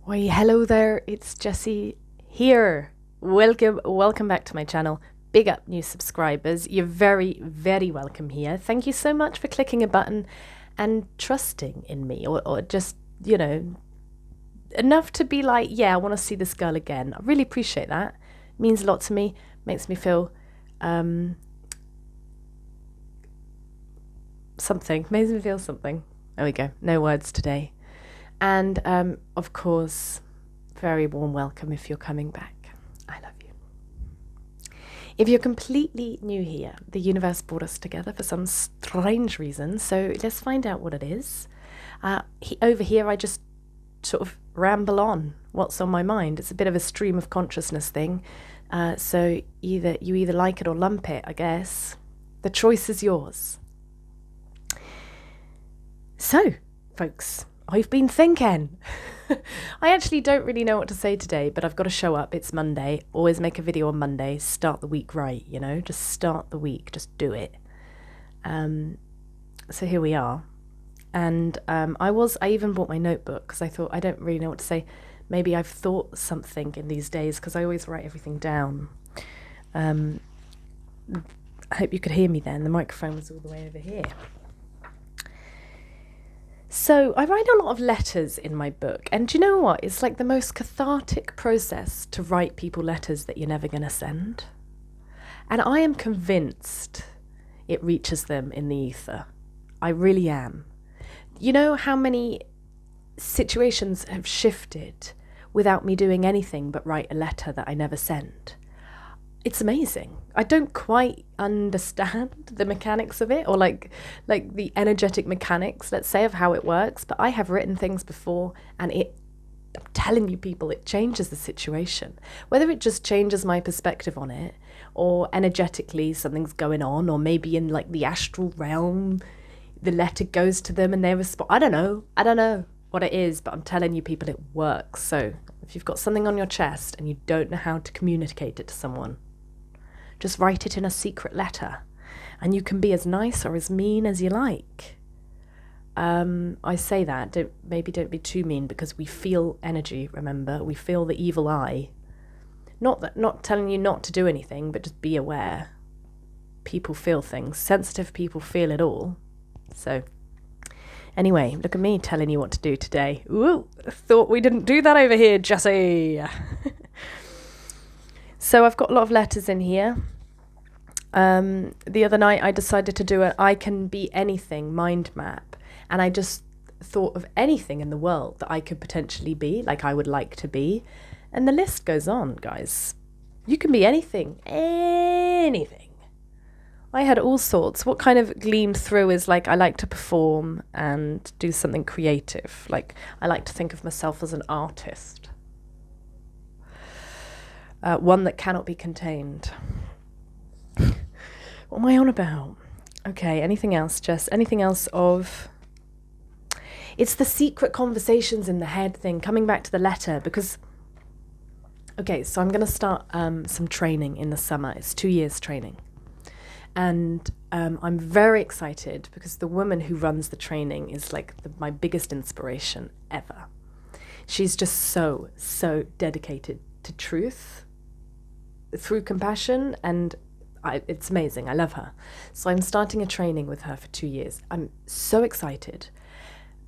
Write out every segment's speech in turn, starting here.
Why, hello there, it's Jessie here. Welcome back to my channel. Big up new subscribers. You're very, very welcome here. Thank you so much for clicking a button and trusting in me, or just, enough to be like, yeah, I want to see this girl again. I really appreciate that. It means a lot to me. Makes me feel something. Makes me feel something. There we go. No words today. And, of course, very warm welcome if you're coming back. I love you. If you're completely new here, the universe brought us together for some strange reason, so let's find out what it is. Over here, I just sort of ramble on what's on my mind. It's a bit of a stream of consciousness thing, so you either like it or lump it, I guess. The choice is yours. So, folks, I've been thinking. I actually don't really know what to say today, but I've got to show up. It's Monday. Always make a video on Monday. Start the week right, Just start the week. Just do it. So here we are. And I even bought my notebook because I thought I don't really know what to say. Maybe I've thought something in these days because I always write everything down. I hope you could hear me then. The microphone was all the way over here. So I write a lot of letters in my book, and do you know what? It's like the most cathartic process to write people letters that you're never going to send. And I am convinced it reaches them in the ether. I really am. You know how many situations have shifted without me doing anything but write a letter that I never send? It's amazing. I don't quite understand the mechanics of it, or like the energetic mechanics, let's say, of how it works, but I have written things before, and I'm telling you people, it changes the situation. Whether it just changes my perspective on it, or energetically something's going on, or maybe in like the astral realm, the letter goes to them and they respond. I don't know what it is, but I'm telling you people, it works. So if you've got something on your chest and you don't know how to communicate it to someone, just write it in a secret letter, and you can be as nice or as mean as you like. I say that, don't be too mean, because we feel energy, remember? We feel the evil eye. Not telling you not to do anything, but just be aware. People feel things. Sensitive people feel it all. So, anyway, look at me telling you what to do today. Ooh, thought we didn't do that over here, Jessie. So I've got a lot of letters in here. The other night I decided to do an I can be anything mind map, and I just thought of anything in the world that I could potentially be, like I would like to be, and the list goes on, guys. You can be anything. I had all sorts. What kind of gleamed through is like I like to perform and do something creative. Like I like to think of myself as an artist. One that cannot be contained. What am I on about? Okay, anything else, Jess? Anything else of... It's the secret conversations in the head thing, coming back to the letter, because... Okay, so I'm going to start some training in the summer. It's 2 years training. And I'm very excited because the woman who runs the training is like my biggest inspiration ever. She's just so dedicated to truth through compassion, and it's amazing. I love her. So I'm starting a training with her for 2 years. I'm so excited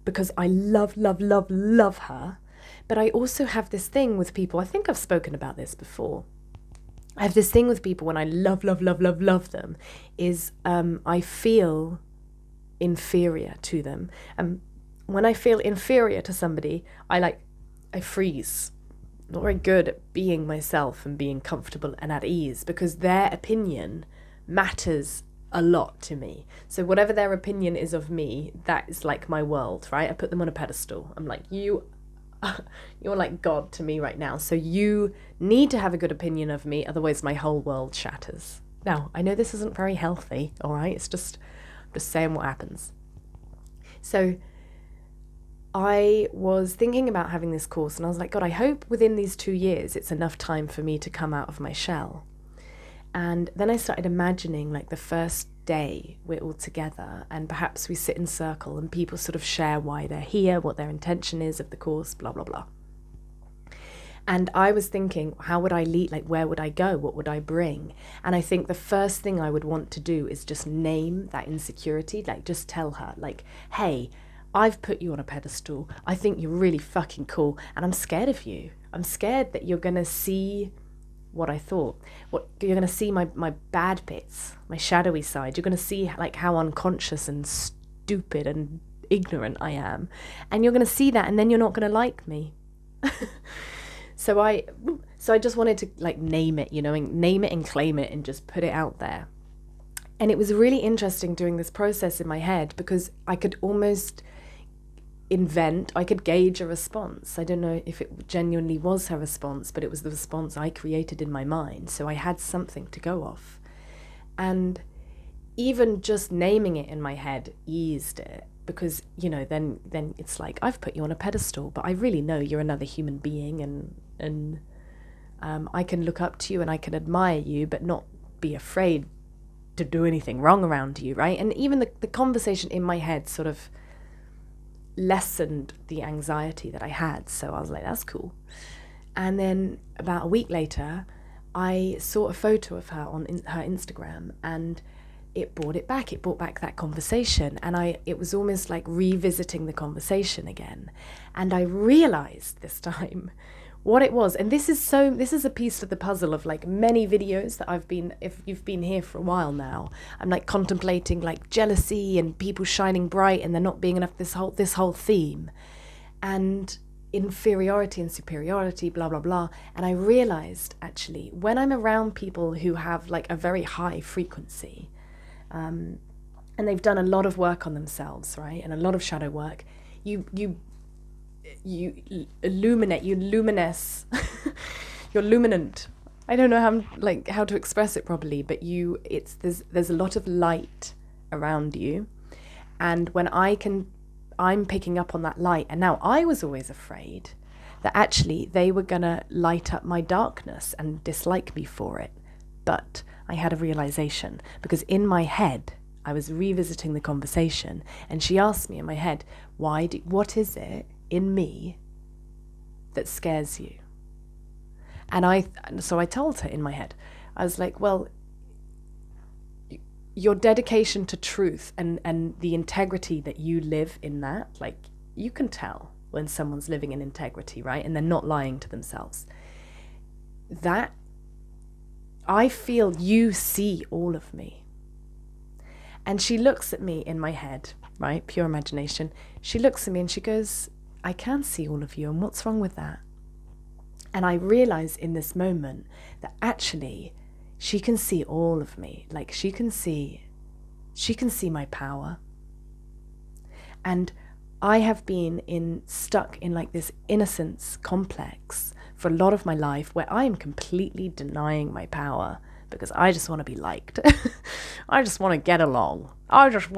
because I love her. But I also have this thing with people. I think I've spoken about this before. I have this thing with people when I love them, is I feel inferior to them. And when I feel inferior to somebody, I freeze. Not very good at being myself and being comfortable and at ease, because their opinion matters a lot to me. So whatever their opinion is of me, that is like my world, right? I put them on a pedestal. I'm like, you're like God to me right now. So you need to have a good opinion of me, otherwise my whole world shatters. Now, I know this isn't very healthy, all right? I'm just saying what happens. So I was thinking about having this course, and I was like, God, I hope within these 2 years it's enough time for me to come out of my shell. And then I started imagining like the first day we're all together, and perhaps we sit in circle and people sort of share why they're here, what their intention is of the course, blah, blah, blah. And I was thinking, how would I lead? Like, where would I go? What would I bring? And I think the first thing I would want to do is just name that insecurity. Like, just tell her, like, hey, I've put you on a pedestal. I think you're really fucking cool. And I'm scared of you. I'm scared that you're going to see what I thought. What you're going to see my bad bits, my shadowy side. You're going to see, like, how unconscious and stupid and ignorant I am. And you're going to see that, and then you're not going to like me. So I just wanted to, like, name it, name it and claim it and just put it out there. And it was really interesting doing this process in my head, because I could almost I could gauge a response. I don't know if it genuinely was her response, but it was the response I created in my mind. So I had something to go off. And even just naming it in my head eased it, because, then it's like, I've put you on a pedestal, but I really know you're another human being, and I can look up to you and I can admire you, but not be afraid to do anything wrong around you, right? And even the conversation in my head sort of lessened the anxiety that I had. So I was like, that's cool. And then about a week later, I saw a photo of her on her Instagram, and it brought it back. It brought back that conversation, and it was almost like revisiting the conversation again. And I realized this time what it was. And this is a piece of the puzzle of, like, many videos that if you've been here for a while now, I'm, like, contemplating, like, jealousy and people shining bright and there not being enough, this whole theme, and inferiority and superiority, blah, blah, blah. And I realized, actually, when I'm around people who have, like, a very high frequency, and they've done a lot of work on themselves, right, and a lot of shadow work, you illuminate, you luminesce, you're luminant. I don't know how to express it properly, but there's a lot of light around you, and when I'm picking up on that light. And now I was always afraid that actually they were gonna light up my darkness and dislike me for it, but I had a realization, because in my head I was revisiting the conversation, and she asked me in my head, what is it in me that scares you? And so I told her in my head, I was like, well, your dedication to truth and the integrity that you live in that, like, you can tell when someone's living in integrity, right? And they're not lying to themselves. That, I feel you see all of me. And she looks at me in my head, right? Pure imagination. She looks at me and she goes, I can see all of you, and what's wrong with that? And I realize in this moment that actually she can see all of me. Like, she can see my power. And I have been stuck in, like, this innocence complex for a lot of my life, where I am completely denying my power, because I just want to be liked. I just want to get along. I don't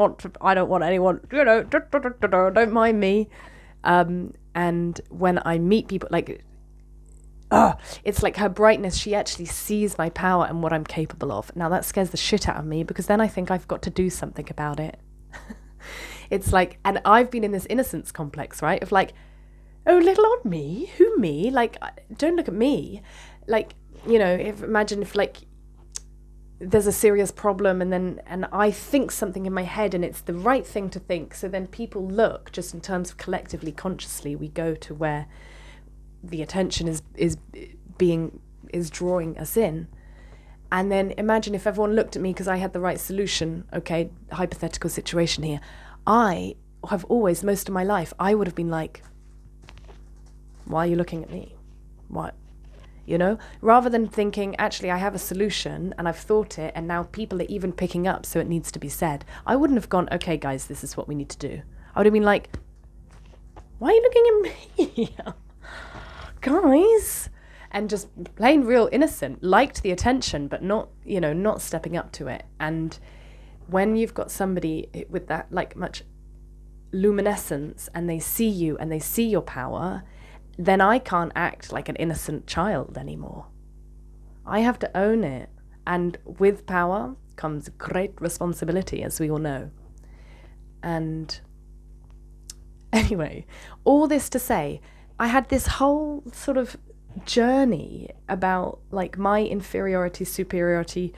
want anyone, don't mind me. And when I meet people, like, it's like her brightness, she actually sees my power and what I'm capable of. Now that scares the shit out of me, because then I think I've got to do something about it. It's like, and I've been in this innocence complex, right? Of, like, oh, little old me, who me? Like, don't look at me. Like, imagine if, like, there's a serious problem, and I think something in my head, and it's the right thing to think. So then people look, just in terms of collectively, consciously, we go to where the attention is drawing us in. And then imagine if everyone looked at me because I had the right solution. Okay, hypothetical situation here. I have always, most of my life, I would have been like, why are you looking at me? What? Rather than thinking, actually, I have a solution and I've thought it, and now people are even picking up, so it needs to be said. I wouldn't have gone, okay, guys, this is what we need to do. I would have been like, why are you looking at me? Guys? And just plain real innocent, liked the attention, but not stepping up to it. And when you've got somebody with that, like, much luminescence, and they see you and they see your power, then I can't act like an innocent child anymore. I have to own it. And with power comes great responsibility, as we all know. And anyway, all this to say, I had this whole sort of journey about like my inferiority, superiority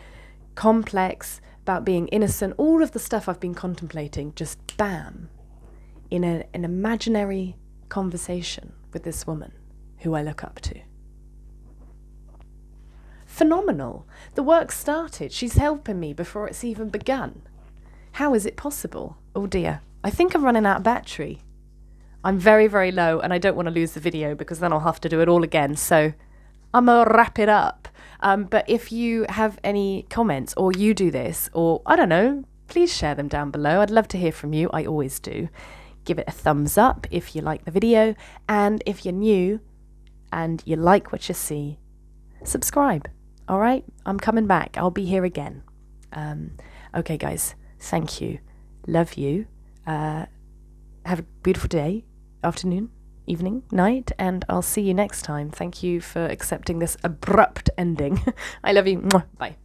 complex, about being innocent, all of the stuff I've been contemplating, just bam, in an imaginary conversation with this woman who I look up to. Phenomenal. The work started. She's helping me before it's even begun. How is it possible? Oh dear. I think I'm running out of battery. I'm very, very low, and I don't want to lose the video because then I'll have to do it all again. So I'm going to wrap it up. But if you have any comments, or you do this, or I don't know, please share them down below. I'd love to hear from you. I always do. Give it a thumbs up if you like the video. And if you're new and you like what you see, subscribe. All right? I'm coming back. I'll be here again. Okay, guys. Thank you. Love you. Have a beautiful day, afternoon, evening, night, and I'll see you next time. Thank you for accepting this abrupt ending. I love you. Bye.